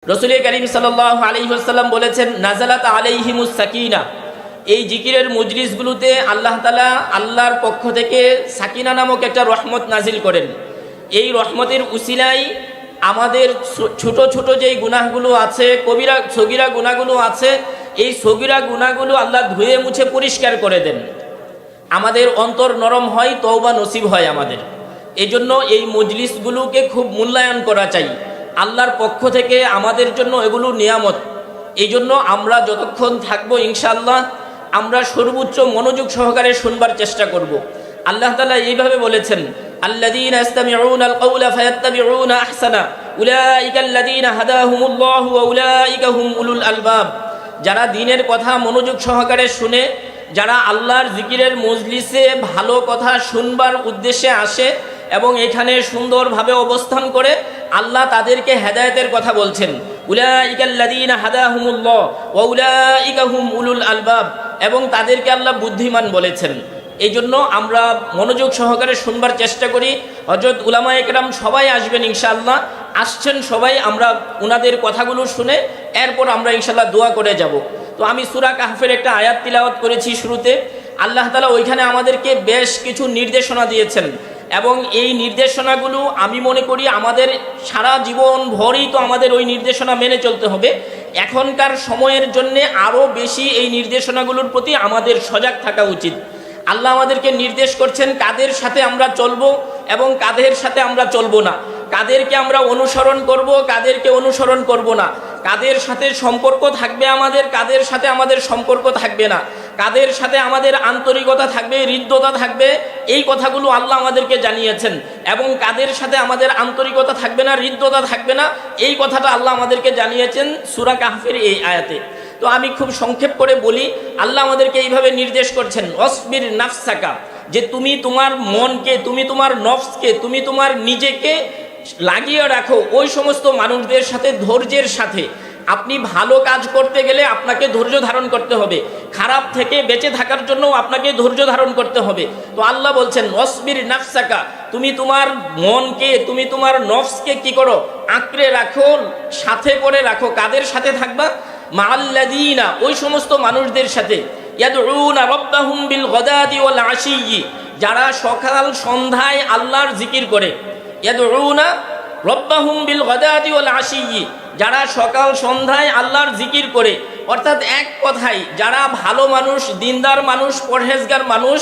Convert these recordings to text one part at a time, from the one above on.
রাসূল করিম সাল্লাল্লাহু আলাইহি ওয়াসাল্লাম বলেছেন, নাজালাত আলাইহিমুস সাকিনা। এই জিকিরের মজলিসগুলোতে আল্লাহ তাআলা আল্লাহর পক্ষ থেকে সাকিনা নামক একটা রহমত নাজিল করেন। এই রহমতের উসিলায় আমাদের ছোট ছোট যেই গুনাহগুলো আছে, কবিরা সগীরা গুনাহগুলো আছে, এই সগীরা গুনাহগুলো আল্লাহ ধুয়ে মুছে পরিষ্কার করে দেন। আমাদের অন্তর নরম হয়, তওবা নসিব হয় আমাদের। এজন্য এই মজলিসগুলোকে খুব মূল্যায়ন করা চাই। আল্লাহর পক্ষ থেকে আমাদের জন্য এগুলো নিয়ামত। এই জন্য আমরা যতক্ষণ থাকবো ইনশাআল্লাহ আমরা সর্বোচ্চ মনোযোগ সহকারে শুনবার চেষ্টা করব। আল্লাহ তাআলা এইভাবে বলেছেন, আল্লাযীনা ইসতামিউনাল কাওলা ফায়াত্তাবিউনা আহসানা উলাইকাল্লাযীনা হাদাহুমুল্লাহু ওয়া উলাইকা হুম উলুল আলবাব। যারা দ্বীনের কথা মনোযোগ সহকারে শুনে, যারা আল্লাহর জিকিরের মজলিসে ভালো কথা শুনবার উদ্দেশ্যে আসে এবং এখানে সুন্দরভাবে অবস্থান করে, আল্লাহ তাদেরকে হেদায়েতের কথা বলছেন। উলাইকাল্লাযীনা হাদাহুমুল্লাহ ওয়া উলাইকা হুম উলুল আলবাব, এবং তাদেরকে আল্লাহ বুদ্ধিমান বলেছেন। এই জন্য আমরা মনোযোগ সহকারে শুনবার চেষ্টা করি। হযরত উলামায়ে কেরাম সবাই আসবেন ইনশাআল্লাহ, আসছেন সবাই। আমরা ওনাদের কথাগুলো শুনে এরপর আমরা ইনশাআল্লাহ দোয়া করে যাব। তো আমি সূরা কাহফের একটা আয়াত তিলাওয়াত করেছি শুরুতে। আল্লাহ তাআলা ওইখানে আমাদেরকে বেশ কিছু নির্দেশনা দিয়েছেন, এবং এই নির্দেশনাগুলো আমি মনে করি আমাদের সারা জীবন ভরই তো আমাদের ওই নির্দেশনা মেনে চলতে হবে। এখনকার সময়ের জন্য আরও বেশি এই নির্দেশনাগুলোর প্রতি আমাদের সজাগ থাকা উচিত। আল্লাহ আমাদেরকে নির্দেশ করছেন কাদের সাথে আমরা চলবো এবং কাদের সাথে আমরা চলবো না, কাদেরকে আমরা অনুসরণ করব, কাদেরকে অনুসরণ করব না, কাদের সাথে সম্পর্ক থাকবে আমাদের, কাদের সাথে আমাদের সম্পর্ক থাকবে না, কাদের সাথে আমাদের আন্তরিকতা থাকবে, হৃদ্যতা থাকবে, এই কথাগুলো আল্লাহ আমাদেরকে জানিয়েছেন। এবং কাদের সাথে আমাদের আন্তরিকতা থাকবে না, হৃদ্যতা থাকবে না, এই কথাটা আল্লাহ আমাদেরকে জানিয়েছেন সূরা কাহফের এই আয়াতে। তো আমি খুব সংক্ষেপ করে বলি, আল্লাহ আমাদেরকে এইভাবে নির্দেশ করছেন, ওয়াসবির নাফসাকা, যে তুমি তোমার মনকে, তুমি তোমার নফসকে, তুমি তোমার নিজেকে লাগিয়ে রাখো ওই সমস্ত মানুষদের সাথে ধৈর্যের সাথে। আপনি ভালো কাজ করতে গেলে আপনাকে ধৈর্য ধারণ করতে হবে, খারাপ থেকে বেঁচে থাকার জন্য আপনাকে ধৈর্য ধারণ করতে হবে। তো আল্লাহ বলছেন, ওয়াসবির নাফসাকা, তুমি তোমার মনকে, তুমি তোমার নফসকে কি করো, আঁকড়ে রাখো, সাথে করে রাখো। কাদের সাথে থাকবা? মাআল্লাযীনা, ওই সমস্ত মানুষদের সাথে, ইয়াদউনা রাব্বাহুম বিল গাদাতি ওয়াল আশিয়্যি, যারা সকাল সন্ধ্যায় আল্লাহর জিকির করে। ইয়াদউনা রাব্বাহুম বিল গাদাতি ওয়াল আশিয়্যি, যারা সকাল সন্ধ্যায় আল্লাহর জিকির করে। অর্থাৎ এক কথায় যারা ভালো মানুষ, দিনদার মানুষ, পরহেজগার মানুষ,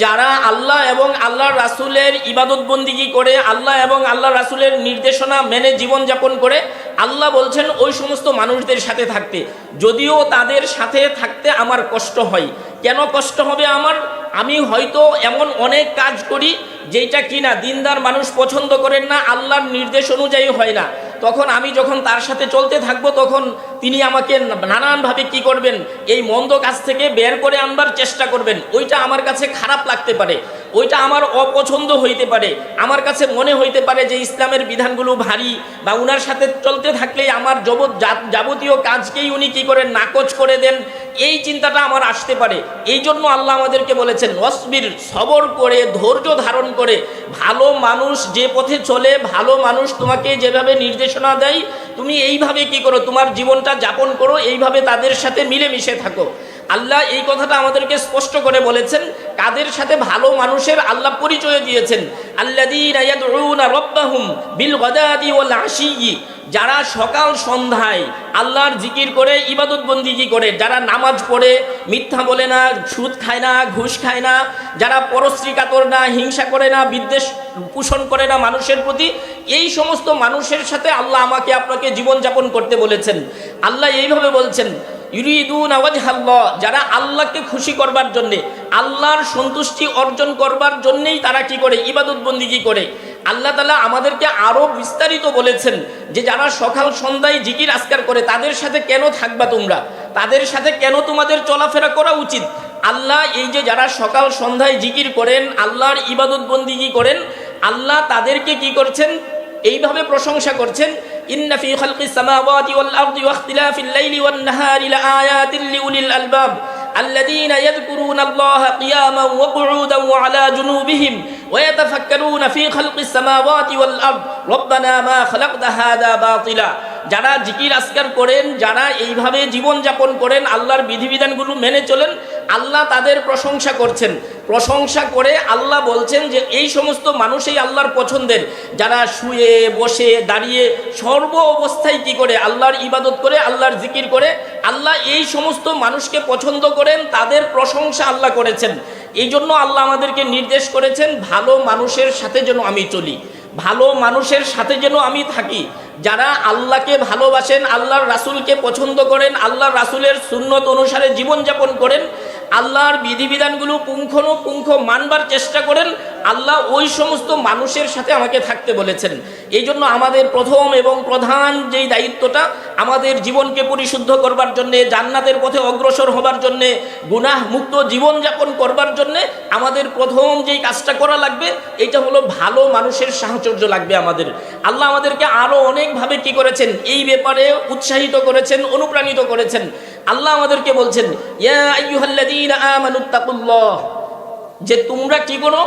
যারা আল্লাহ এবং আল্লাহর রাসূলের ইবাদত বন্দিগি করে, আল্লাহ এবং আল্লাহর রাসূলের নির্দেশনা মেনে জীবনযাপন করে, আল্লাহ বলছেন ওই সমস্ত মানুষদের সাথে থাকতে। যদিও তাদের সাথে থাকতে আমার কষ্ট হয়। কেন কষ্ট হবে আমার? আমি হয়তো এমন অনেক কাজ করি যেটা কিনা দিনদার মানুষ পছন্দ করেন না, আল্লাহর নির্দেশ অনুযায়ী হয় না। তখন আমি যখন তার সাথে চলতে থাকবো, তখন তিনি আমাকে নানানভাবে কি করবেন, এই মন্দ কাজ থেকে বের করে আনবার চেষ্টা করবেন। ওইটা আমার কাছে খারাপ লাগতে পারে, ওইটা আমার অপছন্দ হইতে পারে, আমার কাছে মনে হইতে পারে যে ইসলামের বিধানগুলো ভারী, বা উনার সাথে চলতে থাকলেই আমার যাবতীয় কাজকেই উনি কি করেন, নাকচ করে দেন, এই চিন্তাটা আমার আসতে পারে। এই জন্য আল্লাহ আমাদেরকে বলেছেন, ওয়াসবির, সবর করে, ধৈর্য ধারণ করে। ভালো মানুষ যে পথে চলে, ভালো মানুষ তোমাকে যেভাবে নির্দেশনা দেয়, তুমি এইভাবে কি করো, তোমার জীবনটা যাপন করো, এইভাবে তাদের সাথে মিলেমিশে থাকো। আল্লাহ এই কথাটা আমাদেরকে স্পষ্ট করে বলেছেন। কাদের সাথে ভালো মানুষের আল্লাহ পরিচয় দিয়েছেন, আল্লাযীনা ইয়াদউনা রাব্বাহুম বিল গাদাতি ওয়াল আশিয়্যি, যারা সকাল সন্ধ্যায় আল্লাহর জিকির করে, ইবাদত বন্দিগি করে, যারা নামাজ পড়ে, মিথ্যা বলে না, সুদ খায় না, ঘুষ খায় না, যারা পরশ্রী কাতর না, হিংসা করে না, বিদ্বেষ পোষণ করে না মানুষের প্রতি, এই সমস্ত মানুষের সাথে আল্লাহ আমাকে আপনাকে জীবনযাপন করতে বলেছেন। আল্লাহ এইভাবে বলছেন, ইউরিদুনা ওয়াজহাল্লাহ, যারা আল্লাহকে খুশি করবার জন্যে, আল্লাহর সন্তুষ্টি অর্জন করবার জন্যেই তারা কি করে, ইবাদত বন্দিগি করে। আল্লাহ তাআলা আমাদেরকে আরো বিস্তারিত বলেছেন যে যারা সকাল সন্ধ্যায় জিকির আজকার করে, তাদের সাথে কেন থাকবা তোমরা, তাদের সাথে কেন তোমাদের চলাফেরা করা উচিত। আল্লাহ এই যে যারা সকাল সন্ধ্যায় জিকির করেন, আল্লাহর ইবাদত বন্দিগি করেন, আল্লাহ তাদেরকে কি করছেন, এইভাবে প্রশংসা করছেন, ইন্না ফি খালকিস সামাওয়াতি ওয়াল আরদি ওয়া ইখতিলাফিল লাইলি ওয়ান নাহারি লাআয়াতিন লিউলিল আলবাব আল্লাযীনা ইয়াযকুরুনাল্লাহা কিয়ামান ওয়া কুউদান ওয়া আলা জুনুবিহিম ওয়া ইয়াতাফাক্কারুনা ফি খালকিস সামাওয়াতি ওয়াল আরদ রাব্বানা মা খালাকতা হাযা বাতিলা। যারা জিকির আজকার করেন, যারা এইভাবে জীবনযাপন করেন, আল্লাহর বিধিবিধানগুলো মেনে চলেন, আল্লাহ তাদের প্রশংসা করছেন। প্রশংসা করে আল্লাহ বলছেন যে এই সমস্ত মানুষই আল্লাহর পছন্দের, যারা শুয়ে বসে দাঁড়িয়ে সর্ব অবস্থায় কি করে আল্লাহর ইবাদত করে, আল্লাহর জিকির করে। আল্লাহ এই সমস্ত মানুষকে পছন্দ করেন, তাদের প্রশংসা আল্লাহ করেছেন। এই জন্য আল্লাহ আমাদেরকে নির্দেশ করেছেন ভালো মানুষের সাথে যেন আমি চলি, ভালো মানুষের সাথে যেন আমি থাকি, যারা আল্লাহকে ভালোবাসেন, আল্লাহর রাসূলকে পছন্দ করেন, আল্লাহর রাসূলের সুন্নত অনুসারে জীবনযাপন করেন, আল্লাহর বিধিবিধানগুলো পুঙ্খানুপুঙ্খ মানবার চেষ্টা করেন, আল্লাহ ওই সমস্ত মানুষের সাথে আমাকে থাকতে বলেছেন। এই জন্য আমাদের প্রথম এবং প্রধান যেই দায়িত্বটা, আমাদের জীবনকে পরিশুদ্ধ করবার জন্যে, জান্নাতের পথে অগ্রসর হবার জন্যে, গুনাহ মুক্ত জীবনযাপন করবার জন্যে আমাদের প্রথম যেই কাজটা করা লাগবে, এটা হলো ভালো মানুষের সাহচর্য লাগবে আমাদের। আল্লাহ আমাদেরকে আরও অনেকভাবে কি করেছেন, এই ব্যাপারে উৎসাহিত করেছেন, অনুপ্রাণিত করেছেন। আল্লাহ আমাদেরকে বলছেন ইয়া আইয়ুহাল্লাযীনা আমানুত্তাকুল্লাহ, যে তোমরা কি করো,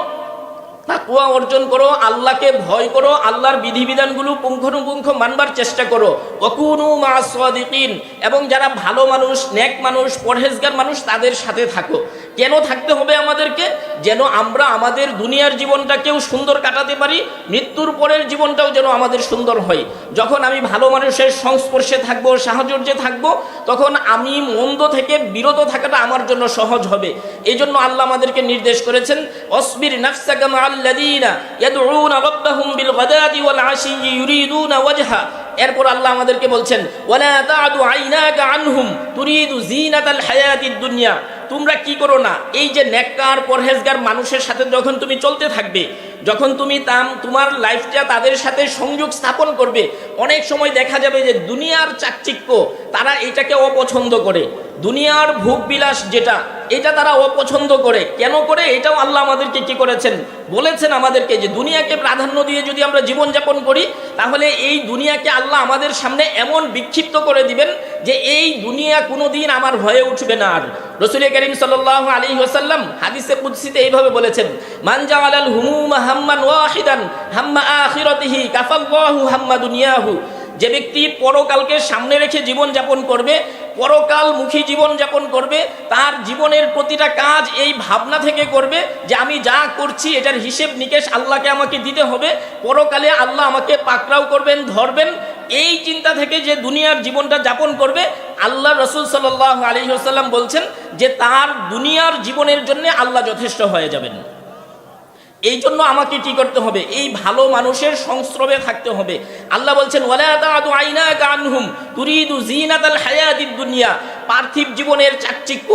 তাকওয়া অর্জন করো, আল্লাহকে ভয় করো, আল্লাহর বিধিবিধানগুলো পুঙ্খানুপুঙ্খ মানবার চেষ্টা করো। ওয়াকুনু মা'আস সাদিকিন, এবং যারা ভালো মানুষ, নেক মানুষ, পরহেজগার মানুষ, তাদের সাথে থাকো। কেন থাকতে হবে আমাদেরকে? যেন আমরা আমাদের দুনিয়ার জীবনটাকেও সুন্দর কাটাতে পারি, মৃত্যুর পরের জীবনটাও যেন আমাদের সুন্দর হয়। যখন আমি ভালো মানুষের সংস্পর্শে থাকবো, সাহচর্যে থাকবো, তখন আমি মন্দ থেকে বিরত থাকাটা আমার জন্য সহজ হবে। এই জন্য আল্লাহ আমাদেরকে নির্দেশ করেছেন অসবির নাফসাকা মা'আল্লাযীনা ইয়াদউনা রাব্বাহুম বিল গাদাতি ওয়াল আশিয়্যি ইউরিদুনা ওয়াজহা। এরপর আল্লাহ আমাদেরকে বলছেন ওয়ালা তা'দু আইনাকা আনহুম তুরিদু যিনাতাল হায়াতিদ দুনিয়া। তোমরা কি করো না, এই যে নেককার পরহেজগার মানুষের সাথে যখন তুমি চলতে থাকবে, যখন তুমি তোমার লাইফটা তাদের সাথে সংযোগ স্থাপন করবে, অনেক সময় দেখা যাবে যে দুনিয়ার চাকচিক্য তারা এটাকে অপছন্দ করে, দুনিয়ার ভোগবিলাস যেটা, এটা তারা অপছন্দ করে। কেন করে? এটাও আল্লাহ আমাদেরকে কি করেছেন, বলেছেন আমাদেরকে যে দুনিয়াকে প্রাধান্য দিয়ে যদি আমরা জীবনযাপন করি, তাহলে এই দুনিয়াকে আল্লাহ আমাদের সামনে এমন বিক্ষিপ্ত করে দিবেন যে এই দুনিয়া কোনোদিন আমার হয়ে উঠবে না। আর রাসূল কারীম সাল্লাল্লাহু আলাইহি ওয়াসাল্লাম হাদিসে কুদসিতে এইভাবে বলেছেন মান জাআলাল হুমুমা হাম্মান ওয়াহিদান হাম্মা আখিরাতিহি কাফাল্লাহু হাম্মা দুনিয়াহু। যে ব্যক্তি পরকালকে সামনে রেখে জীবনযাপন করবে, পরকালমুখী জীবনযাপন করবে, তার জীবনের প্রতিটা কাজ এই ভাবনা থেকে করবে যে আমি যা করছি এটার হিসেব নিকেশ আল্লাহকে আমাকে দিতে হবে, পরকালে আল্লাহ আমাকে পাকড়াও করবেন, ধরবেন। এই চিন্তা থেকে যে দুনিয়ার জীবনটা যাপন করবে, আল্লাহ রাসূল সাল্লাল্লাহু আলাইহি ওয়াসাল্লাম বলছেন যে তার দুনিয়ার জীবনের জন্য আল্লাহ যথেষ্ট হয়ে যাবেন। এই জন্য আমাকে কি করতে হবে, এই ভালো মানুষের সংস্রবে থাকতে হবে। আল্লাহ বলছেন ওয়ালা তা'দু আইনাকা আনহুম তুরিদু যিনাতাল হায়াতিদ দুনিয়া। পার্থিব জীবনের চাকচিক্য,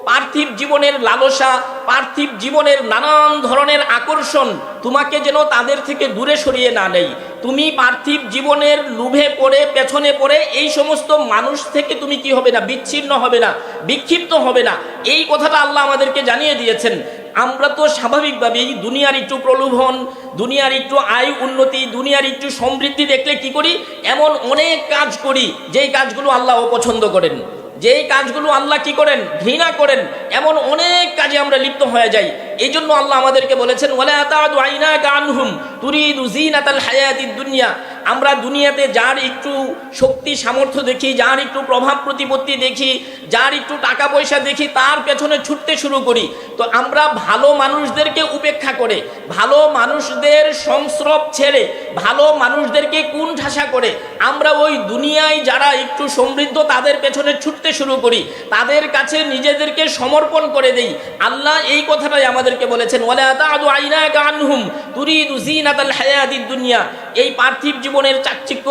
পার্থিব জীবনের লালসা, পার্থিব জীবনের নানান ধরনের আকর্ষণ তোমাকে যেন তাদের থেকে দূরে সরিয়ে না নেই। তুমি পার্থিব জীবনের লোভে পড়ে, পেছনে পড়ে এই সমস্ত মানুষ থেকে তুমি কি হবে না, বিচ্ছিন্ন হবে না, বিক্ষিপ্ত হবে না। এই কথাটা আল্লাহ আমাদেরকে জানিয়ে দিয়েছেন। আমরা তো স্বাভাবিকভাবেই দুনিয়ার একটু প্রলোভন, দুনিয়ার একটু আয় উন্নতি, দুনিয়ার একটু সমৃদ্ধি দেখলে কি করি, এমন অনেক কাজ করি যেই কাজগুলো আল্লাহ অপছন্দ করেন, যেই কাজগুলো আল্লাহ কি করেন, ঘৃণা করেন। এমন অনেক কাজে আমরা লিপ্ত হয়ে যাই। এই জন্য আল্লাহ আমাদেরকে বলেছেন ওয়ালা তা'দু আইনাকা আনহুম তুরিদু যিনাতাল হায়াতিদ দুনিয়া। আমরা দুনিয়াতে যার একটু শক্তি সামর্থ্য দেখি, যার একটু প্রভাব প্রতিপত্তি দেখি, যার একটু টাকা পয়সা দেখি, তার পেছনে ছুটতে শুরু করি। তো আমরা ভালো মানুষদেরকে উপেক্ষা করে, ভালো মানুষদের সংস্রব ছেড়ে, ভালো মানুষদেরকে কুণ্ঠাসা করে আমরা ওই দুনিয়ায় যারা একটু সমৃদ্ধ তাদের পেছনে ছুটতে শুরু করি, তাদের কাছে নিজেদেরকে সমর্পণ করে দেই। আল্লাহ এই কথাটাই আমাদেরকে বলেছেন ওয়ালা তা'দু আইনাকা আনহুম তুরিদু যিনাতাল হায়াতিদ দুনিয়া। এই পার্থিব জীবনের চাকচিক্য,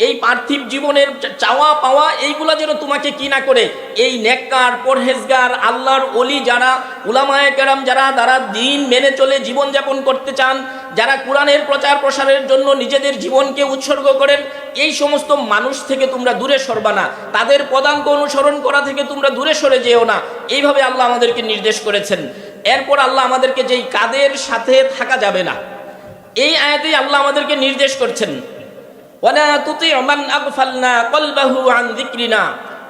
এই পার্থিব জীবনের চাওয়া পাওয়া, এইগুলা যেন তোমাকে কি না করে, এই নেককার পরহেজগার আল্লাহর ওলি যারা, উলামায়ে কেরাম যারা, তারা দিন মেনে চলে জীবনযাপন করতে চান, যারা কোরআনের প্রচার প্রসারের জন্য নিজেদের জীবনকে উৎসর্গ করেন, এই সমস্ত মানুষ থেকে তোমরা দূরে সরবা না, তাদের পদাঙ্ক অনুসরণ করা থেকে তোমরা দূরে সরে যেও না। এইভাবে আল্লাহ আমাদেরকে নির্দেশ করেছেন। এরপর আল্লাহ আমাদেরকে যেই কাদের সাথে থাকা যাবে না, এই আয়াতেই আল্লাহ আমাদেরকে নির্দেশ করছেন ওয়ালা তুতি' মান আগফালনা কলবাহু আন যিকরিনা।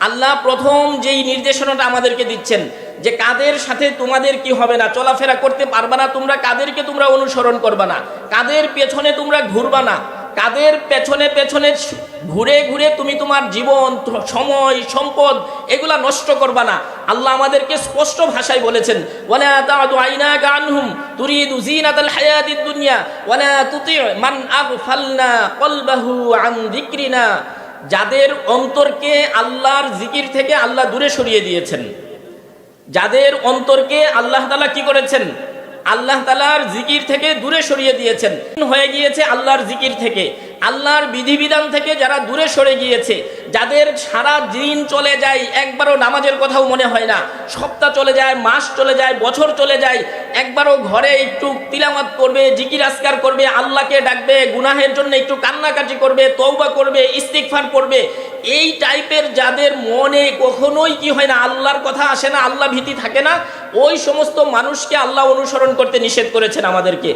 আল্লাহ প্রথম যেই নির্দেশনাটা আমাদেরকে দিচ্ছেন যে কাদের সাথে তোমাদের কি হবে না, চলাফেরা করতে পারবা না তোমরা, কাদেরকে তোমরা অনুসরণ করবা না, কাদের পেছনে তোমরা ঘুরবা না। কাদের পেছনে পেছনে ঘুরে ঘুরে তুমি তোমার জীবন, সময়, সম্পদ এগুলা নষ্ট করবা না। আল্লাহ আমাদেরকে স্পষ্ট ভাষায় বলেছেন, ওয়ালা তা'দু আইনাকা আনহুম তুরিদু যিনাতাল হায়াতিদ দুনিয়া ওয়ালা তুতি' মান আগফালনা কলবাহু আন যিকরিনা। যাদের অন্তরকে আল্লাহর জিকির থেকে আল্লাহ দূরে সরিয়ে দিয়েছেন, যাদের অন্তরকে আল্লাহ তাআলা কি করেছেন, আল্লাহ তাআলার জিকির থেকে দূরে সরিয়ে দিয়েছেন, হয়ে গিয়েছে আল্লাহর জিকির থেকে, আল্লাহর বিধিবিধান থেকে যারা দূরে সরে গিয়েছে, যাদের সারা দিন চলে যায়, একবারও নামাজের কথাও মনে হয় না, সপ্তাহ চলে যায়, মাস চলে যায়, বছর চলে যায়, একবারও ঘরে একটু তিলাওয়াত করবে, জিকির আজকার করবে, আল্লাহকে ডাকবে, গুনাহের জন্য একটু কান্নাকাটি করবে, তওবা করবে, ইস্তিগফার করবে, এই টাইপের যাদের মনে কখনোই কি হয় না, আল্লাহর কথা আসে না, আল্লাহ ভীতি থাকে না, ওই সমস্ত মানুষকে আল্লাহ অনুসরণ করতে নিষেধ করেছেন আমাদেরকে।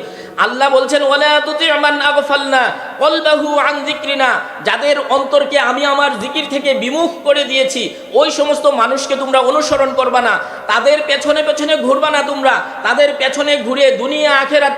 আল্লাহ বলছেন, ওয়ালা তুতি' মান আগফালনা কলবাহু আন যিকরিনা, যাদের অন্তরকে আমি আমার জিকির থেকে বিমুখ করে দিয়েছি, ওই সমস্ত মানুষকে তোমরা অনুসরণ করবা না, তাদের পেছনে পেছনে ঘুরবা না, তোমরা তাদের পেছনে ঘুরে দুনিয়া আখিরাত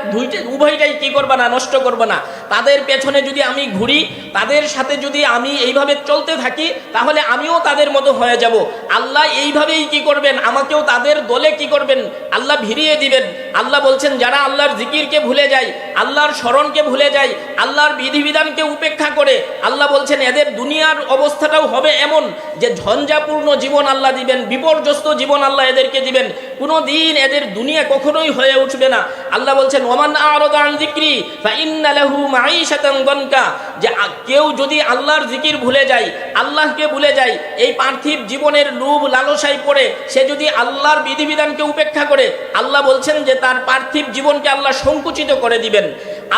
উভয়টাই কি করবা না, নষ্ট করবা না। তাদের পেছনে যদি আমি ঘুরি, তাদের সাথে যদি আমি এইভাবে চলতে থাকি, তাহলে আমিও তাদের মতো হয়ে যাব। আল্লাহ এইভাবেই কি করবেন, আমাকেও তাদের দলে কি করবেন, আল্লাহ ভিড়িয়ে দিবেন। আল্লাহ বলছেন, যারা আল্লাহর জিকিরকে ভুলে যায়, আল্লাহর স্মরণকে ভুলে যায়, আল্লাহর বিধিবিধানকে উপেক্ষা করে, আল্লাহ বলছেন এদের দুনিয়ার অবস্থাটাও হবে এমন যে ঝঞ্ঝাপূর্ণ জীবন আল্লাহ দিবেন, বিপর্যস্ত জীবন আল্লাহ এদেরকে দিবেন, কোনো দিন এদের দুনিয়া কখনোই হয়ে উঠবে না। আল্লাহ বলছেন, ওয়ামান আ'রাদা আন যিকরি ফাইন্না লাহু মাঈশাতান দানকা, যে কেউ যদি আল্লাহর জিকির ভুলে যায়, আল্লাহকে ভুলে যায়, এই পার্থিব জীবনের লোভ লালসায় পড়ে সে যদি আল্লাহর বিধিবিধানকে উপেক্ষা করে, আল্লাহ বলছেন যে তার পার্থিব জীবনকে আল্লাহ সংকুচিত করে দিবেন।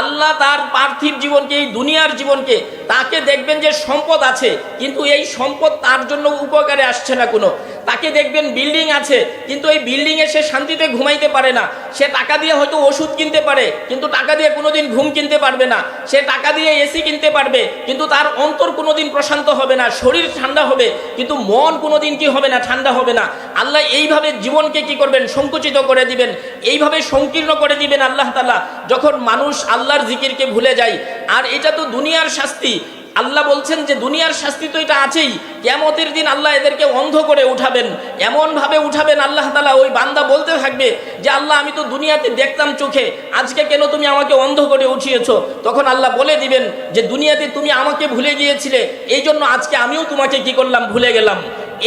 আল্লাহ তার পার্থিব জীবনকে, এই দুনিয়ার জীবনকে, তাকে দেখবেন যে সম্পদ আছে, কিন্তু এই সম্পদ তার জন্য উপকারে আসছে না কোনো। তাকে দেখবেন বিল্ডিং আছে, কিন্তু এই বিল্ডিংয়ে সে শান্তিতে ঘুমাইতে পারে না। সে টাকা দিয়ে হয়তো ওষুধ কিনতে পারে, কিন্তু টাকা দিয়ে কোনোদিন ঘুম কিনতে পারবে না। সে টাকা দিয়ে এসি কিনতে পারবে, কিন্তু তার অন্তর কোনোদিন প্রশান্ত হবে না। শরীর ঠান্ডা হবে, কিন্তু মন কোনোদিন কি হবে না, ঠান্ডা হবে না। আল্লাহ এইভাবে জীবনকে কি করবেন, সংকুচিত করে দিবেন, এইভাবে সংকীর্ণ করে দিবেন আল্লাহ তাআলা, যখন মানুষ আল্লাহর জিকিরকে ভুলে যায়। আর এটা তো দুনিয়ার শাস্তি। আল্লাহ বলছেন যে দুনিয়ার শাস্তি তো এটা আছেই, কিয়ামতের দিন আল্লাহ এদেরকে অন্ধ করে উঠাবেন, এমনভাবে উঠাবেন আল্লাহ তাআলা, ওই বান্দা বলতে থাকবে যে আল্লাহ আমি তো দুনিয়াতে দেখতাম চোখে, আজকে কেন তুমি আমাকে অন্ধ করে উঠিয়েছো? তখন আল্লাহ বলে দিবেন যে দুনিয়াতে তুমি আমাকে ভুলে গিয়েছিলে, এই জন্য আজকে আমিও তোমাকে কি করলাম, ভুলে গেলাম।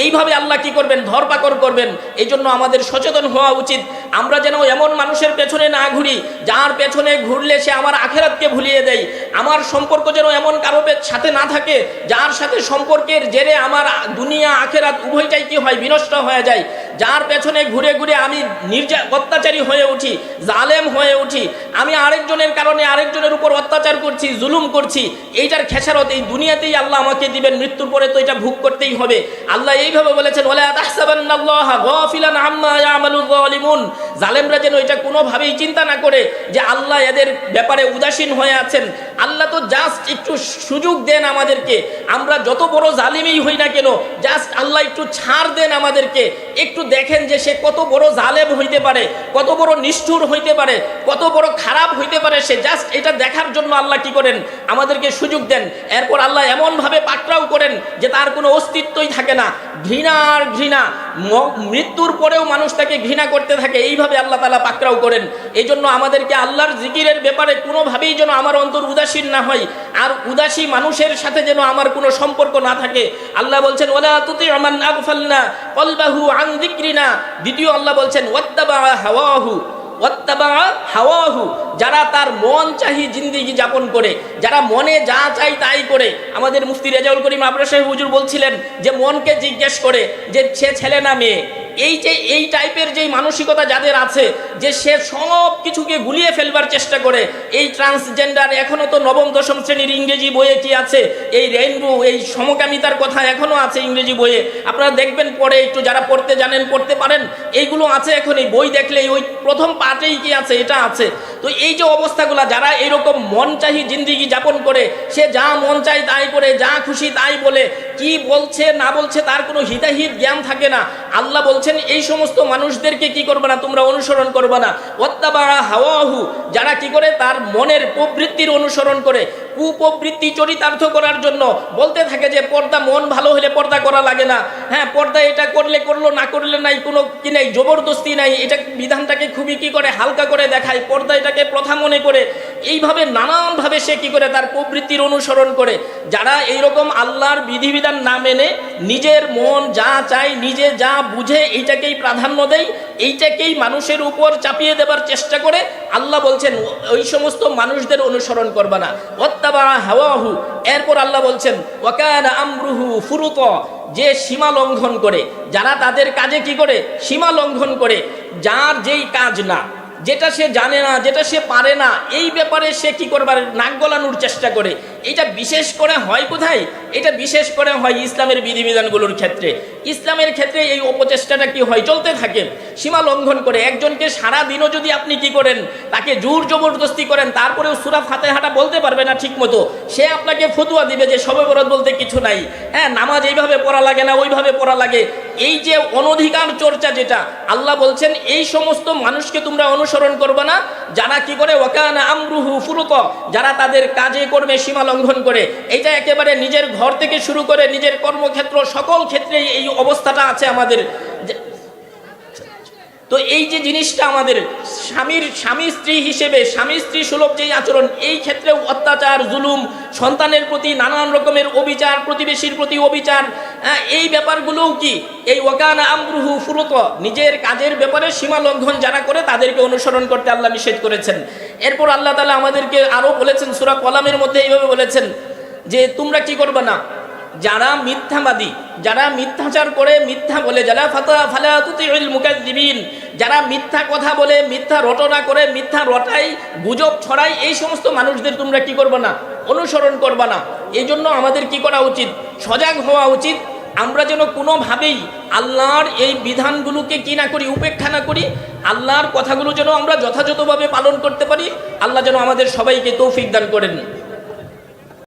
এইভাবে আল্লাহ কি করবেন, ধরপাকড় করবেন। এই জন্য আমাদের সচেতন হওয়া উচিত, আমরা যেন এমন মানুষের পেছনে না ঘুরি যার পেছনে ঘুরলে সে আমার আখেরাতকে ভুলিয়ে দেয়। আমার সম্পর্ক যেন এমন কারো সাথে না থাকে যার সাথে সম্পর্কের জেরে আমার দুনিয়া আখেরাত উভয়টাই কি হয়, বিনষ্ট হয়ে যায়। যার পেছনে ঘুরে ঘুরে আমি অত্যাচারী হয়ে উঠি, জালেম হয়ে উঠি, আমি আরেকজনের কারণে আরেকজনের উপর অত্যাচার করছি, জুলুম করছি, এইটার খেসারত এই দুনিয়াতেই আল্লাহ আমাকে দিবেন, মৃত্যুর পরে তো এটা ভোগ করতেই হবে। আল্লাহ এইভাবে বলেছেন, ওয়ালা তাহসাবান্নাল্লাহা গাফিলান আম্মা ইয়ামালুয যালিমুন, জালেমরা যেন এটা কোনোভাবেই চিন্তা না করে যে আল্লাহ এদের ব্যাপারে উদাসীন হয়ে আছেন। আল্লাহ তো জাস্ট একটু সুযোগ দেন আমাদেরকে, আমরা যত বড় জালিমই হই না কেন, জাস্ট আল্লাহ একটু ছাড় দেন আমাদেরকে, একটু দেখেন যে সে কত বড় জালেম হইতে পারে, কত বড় নিষ্ঠুর হইতে পারে, কত বড় খারাপ হইতে পারে, সে জাস্ট এটা দেখার জন্য আল্লাহ কি করেন, আমাদেরকে সুযোগ দেন। এরপর আল্লাহ এমনভাবে পাকড়াও করেন যে তার কোনো অস্তিত্বই থাকে না, ঘৃণা আর ঘৃণা, মৃত্যুর পরেও মানুষ তাকে ঘৃণা করতে থাকে, এইভাবে আল্লাহ তাআলা পাকড়াও করেন। এই জন্য আমাদেরকে আল্লাহর জিকিরের ব্যাপারে কোনোভাবেই যেন আমার অন্তর উদাসীন না হয়, আর উদাসী মানুষের সাথে যেন আমার কোনো সম্পর্ক না থাকে। আল্লাহ বলছেন, ওয়ালা তুতি' মান আগফালনা কলবাহু আন যিকরিনা। দ্বিতীয় আল্লাহ বলছেন, ওয়াত্তাবা হাওয়াহু, যারা তার মন চাহি জিন্দেগি যাপন করে, যারা মনে যা চাই তাই করে। আমাদের মুফতি রেজাউল করিম আবরার সাহেব হুজুর বলছিলেন যে মনকে জিজ্ঞেস করে যে সে ছেলে না মেয়ে। এই টাইপের যেই মানসিকতা যাদের আছে, যে সে সব কিছুকে গুলিয়ে ফেলবার চেষ্টা করে, এই ট্রান্সজেন্ডার, এখনো তো নবম দশম শ্রেণীর ইংরেজি বইয়ে কি আছে, এই রেইনবো, এই সমকামিতার কথা এখনো আছে ইংরেজি বইয়ে, আপনারা দেখবেন পরে, একটু যারা পড়তে জানেন পড়তে পারেন, এইগুলো আছে এখন। এই বই দেখলেই ওই প্রথম পার্টেই কি আছে, এটা আছে। তো এই যে অবস্থাগুলা, যারা এরকম মন চাহি জিন্দেগি যাপন করে, সে যা মন চায় তাই করে, যা খুশি তাই বলে, কি বলছে না বলছে তার কোনো হিতাহিত জ্ঞান থাকে না। আল্লাহ বলছেন এই সমস্ত মানুষদেরকে কি করবে না, তোমরা অনুসরণ করবে না। ওয়াত্তাবা হাওয়াহু, যারা কি করে, তার মনের প্রবৃত্তির অনুসরণ করে, কুপ্রবৃত্তি চরিতার্থ করার জন্য বলতে থাকে যে পর্দা, মন ভালো হলে পর্দা করা লাগে না, হ্যাঁ পর্দা এটা করলে করলো, না করলে নাই, কোনো কি নাই, জবরদস্তি নাই, এটা বিধানটাকে খুবই কি করে হালকা করে দেখায়, পর্দা এটাকে প্রথা মনে করে, এইভাবে নানানভাবে সে কি করে তার প্রবৃত্তির অনুসরণ করে। যারা এইরকম আল্লাহর বিধিবিধান না মেনে নিজের মন যা চায়, নিজে যা বুঝে এইটাকেই প্রাধান্য দেয়, এইটাকেই মানুষের উপর চাপিয়ে দেবার চেষ্টা করে, আল্লাহ বলছেন ওই সমস্ত মানুষদের অনুসরণ করবা না। ওয়াত্তাবা হাওয়াহু, এরপর আল্লাহ বলছেন ওয়াকানা আমরুহু ফুরুত, যে সীমা লঙ্ঘন করে, যারা তাদের কাজে কি করে সীমা লঙ্ঘন করে, যার যেই কাজ না, যেটা সে জানে না, যেটা সে পারে না, এই ব্যাপারে সে কি করবার নাক গলানোর চেষ্টা করে। এটা বিশেষ করে হয় কোথায়? এটা বিশেষ করে হয় ইসলামের বিধিবিধানগুলোর ক্ষেত্রে। ইসলামের ক্ষেত্রে এই অপচেষ্টাটা কি হয়, চলতে থাকে, সীমা লঙ্ঘন করে। একজনকে সারা দিনও যদি আপনি কি করেন, তাকে জোর জবরদস্তি করেন, তারপরেও সূরা ফাতিহাটা বলতে পারবে না ঠিক মতো, সে আপনাকে ফতোয়া দিবে যে শবে বরাত বলতে কিছু নাই, হ্যাঁ নামাজ এইভাবে পড়া লাগে না, ওইভাবে পড়া লাগে। এই যে অনধিকার চর্চা, যেটা আল্লাহ বলছেন এই সমস্ত মানুষকে তোমরা অনুসরণ করবে না, যারা কি করে ওয়াকানা আমরুহু ফুরুত, যারা তাদের কাজে কর্মে সীমা লঙ্ঘন করে। এটা একেবারে নিজের ঘর থেকে শুরু করে নিজের কর্মক্ষেত্র, সকল ক্ষেত্রেই এই অবস্থাটা আছে আমাদের। তো এই যে জিনিসটা আমাদের স্বামী স্ত্রী হিসেবে, স্বামী স্ত্রী সুলভ যেই আচরণ, এই ক্ষেত্রেও অত্যাচার, জুলুম, সন্তানের প্রতি নানান রকমের অবিচার, প্রতিবেশীর প্রতি অবিচার, এই ব্যাপারগুলোও কি এই ওয়াকানা আমরুহু ফুরুত, নিজের কাজের ব্যাপারে সীমা লঙ্ঘন যারা করে তাদেরকে অনুসরণ করতে আল্লাহ নিষেধ করেছেন। এরপর আল্লাহ তাআলা আমাদেরকে আরো বলেছেন, সূরা কলামের মধ্যে এইভাবে বলেছেন যে তোমরা কি করবে না, যারা মিথ্যাবাদী, যারা মিথ্যাচার করে, মিথ্যা বলে, যারা ফালা তুতিউল মুকাজ্জিবিন, যারা মিথ্যা কথা বলে, মিথ্যা রটনা করে, মিথ্যা রটাই, গুজব ছড়াই, এই সমস্ত মানুষদের তোমরা কি করবে না, অনুসরণ করবে না। এই জন্য আমাদের কি করা উচিত, সজাগ হওয়া উচিত। আমরা যেন কোনোভাবেই আল্লাহর এই বিধানগুলোকে কি না করি, উপেক্ষা না করি, আল্লাহর কথাগুলো যেন আমরা যথাযথভাবে পালন করতে পারি। আল্লাহ যেন আমাদের সবাইকে তৌফিক দান করেন।